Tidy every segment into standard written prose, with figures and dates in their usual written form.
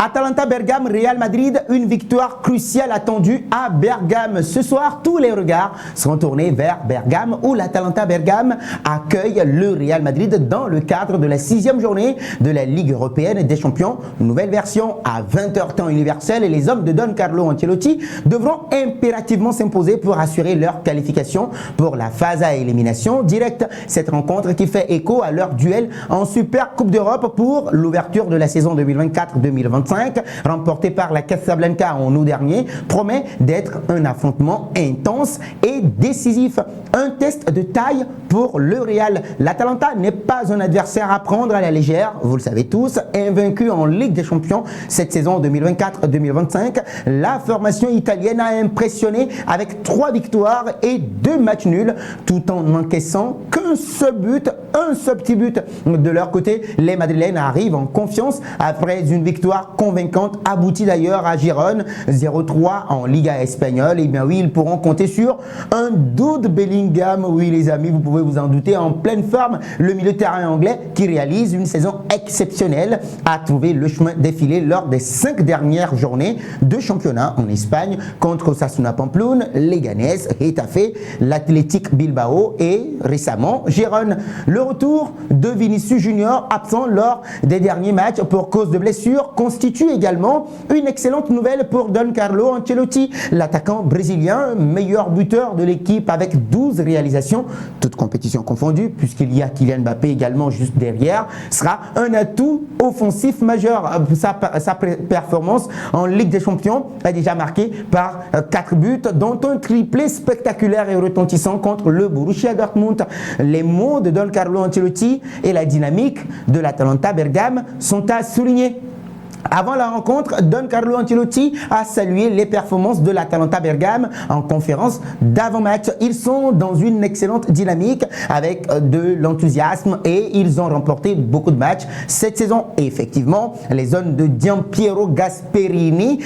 Atalanta Bergame, Real Madrid, une victoire cruciale attendue à Bergame. Ce soir, tous les regards seront tournés vers Bergame où l'Atalanta Bergame accueille le Real Madrid dans le cadre de la 6e journée de la Ligue européenne des champions. Nouvelle version à 20h temps universel et les hommes de Don Carlo Ancelotti devront impérativement s'imposer pour assurer leur qualification pour la phase à élimination directe. Cette rencontre qui fait écho à leur duel en Super Coupe d'Europe pour l'ouverture de la saison 2024-2025. Remporté par la Casablanca en août dernier, promet d'être un affrontement intense et décisif. Un test de taille pour le Real. L'Atalanta n'est pas un adversaire à prendre à la légère, vous le savez tous, invaincu en Ligue des Champions cette saison 2024-2025. La formation italienne a impressionné avec 3 victoires et 2 matchs nuls, tout en n'encaissant qu'un seul but, un seul petit but. De leur côté, les Madrilènes arrivent en confiance après une victoire convaincante, aboutie d'ailleurs à Gérone, 0-3 en Liga espagnole. Et bien oui, ils pourront compter sur un Jude Bellingham. Oui les amis, vous pouvez vous en douter, en pleine forme, le milieu de terrain anglais qui réalise une saison exceptionnelle a trouvé le chemin défilé lors des 5 dernières journées de championnat en Espagne contre Osasuna Pamplona, Leganés, Getafe, l'Athletic Bilbao et récemment Gérone. Le retour de Vinicius Junior, absent lors des derniers matchs pour cause de blessure, constitue également une excellente nouvelle pour Don Carlo Ancelotti. L'attaquant brésilien, meilleur buteur de l'équipe avec 12 réalisations, toutes compétitions confondues, puisqu'il y a Kylian Mbappé également juste derrière, sera un atout offensif majeur. Sa performance en Ligue des Champions est déjà marquée par 4 buts, dont un triplé spectaculaire et retentissant contre le Borussia Dortmund. Les mots de Don Carlo Ancelotti et la dynamique de l'Atalanta Bergame sont à souligner. Avant la rencontre, Don Carlo Ancelotti a salué les performances de l'Atalanta Bergame en conférence d'avant-match. Ils sont dans une excellente dynamique avec de l'enthousiasme et ils ont remporté beaucoup de matchs cette saison. Et effectivement, les hommes de Gianpiero Gasperini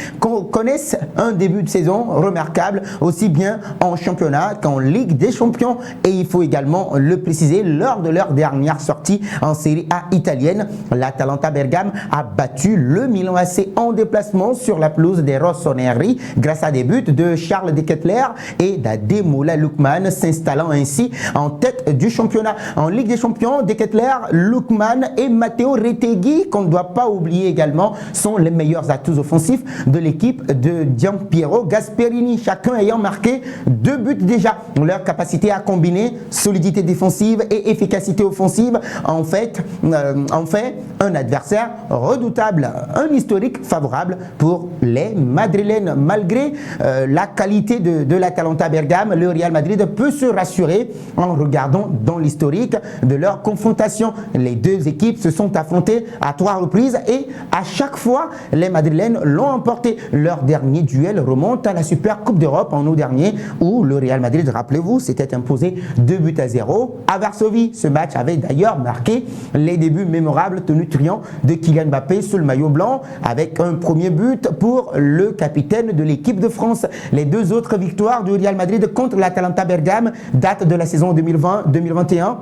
connaissent un début de saison remarquable, aussi bien en championnat qu'en Ligue des Champions. Et il faut également le préciser, lors de leur dernière sortie en Serie A italienne, l'Atalanta Bergame a battu le Milan AC en déplacement sur la pelouse des Rossoneri grâce à des buts de Charles De Ketelaere et d'Ademola Lookman, s'installant ainsi en tête du championnat. En Ligue des Champions, De Ketelaere, Lookman et Matteo Retegui, qu'on ne doit pas oublier également, sont les meilleurs atouts offensifs de l'équipe de Gianpiero Gasperini, chacun ayant marqué 2 buts déjà. Leur capacité à combiner solidité défensive et efficacité offensive en fait un adversaire redoutable. Un historique favorable pour les Madrilènes. Malgré la qualité de l'Atalanta Bergame, le Real Madrid peut se rassurer en regardant dans l'historique de leur confrontation. Les deux équipes se sont affrontées à 3 reprises et à chaque fois, les Madrilènes l'ont emporté. Leur dernier duel remonte à la Super Coupe d'Europe en août dernier où le Real Madrid, rappelez-vous, s'était imposé 2-0 à Varsovie. Ce match avait d'ailleurs marqué les débuts mémorables tonitruants de Kylian Mbappé sous le maillot blanc avec un premier but pour le capitaine de l'équipe de France. Les 2 autres victoires du Real Madrid contre l'Atalanta Bergame datent de la saison 2020-2021.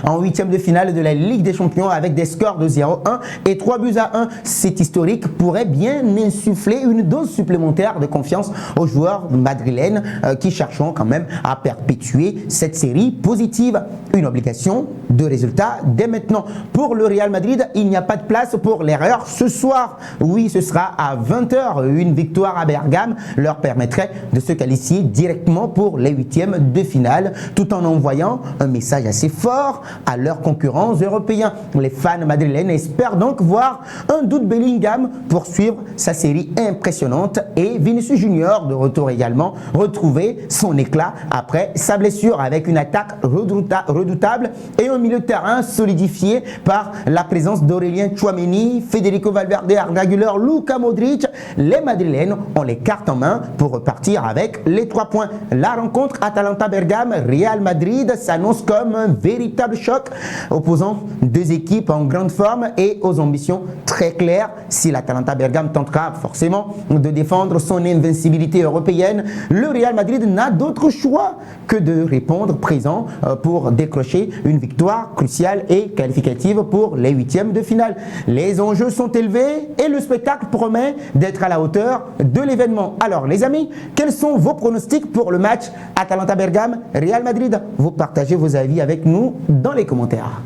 En 8e de finale de la Ligue des Champions avec des scores de 0-1 et 3-1. Cet historique pourrait bien insuffler une dose supplémentaire de confiance aux joueurs madrilènes qui chercheront quand même à perpétuer cette série positive. Une obligation de résultat dès maintenant. Pour le Real Madrid, il n'y a pas de place pour l'erreur ce soir. Oui, ce sera à 20h. Une victoire à Bergame leur permettrait de se qualifier directement pour les 8e de finale tout en envoyant un message assez fort à leurs concurrents européens. Les fans madrilènes espèrent donc voir un Jude Bellingham poursuivre sa série impressionnante et Vinicius Junior de retour également retrouver son éclat après sa blessure avec une attaque redoutable et un milieu de terrain solidifié par la présence d'Aurélien Tchouaméni, Federico Valverde, Arda Güler, Luka Modric. Les Madrilènes ont les cartes en main pour repartir avec les 3 points. La rencontre Atalanta Bergame Real Madrid s'annonce comme un véritable véritable choc opposant deux équipes en grande forme et aux ambitions très claires. Si l'Atalanta Bergame tentera forcément de défendre son invincibilité européenne, le Real Madrid n'a d'autre choix que de répondre présent pour décrocher une victoire cruciale et qualificative pour les huitièmes de finale. Les enjeux sont élevés et le spectacle promet d'être à la hauteur de l'événement. Alors les amis, quels sont vos pronostics pour le match Atalanta Bergame Real Madrid? Vous partagez vos avis avec nous dans les commentaires.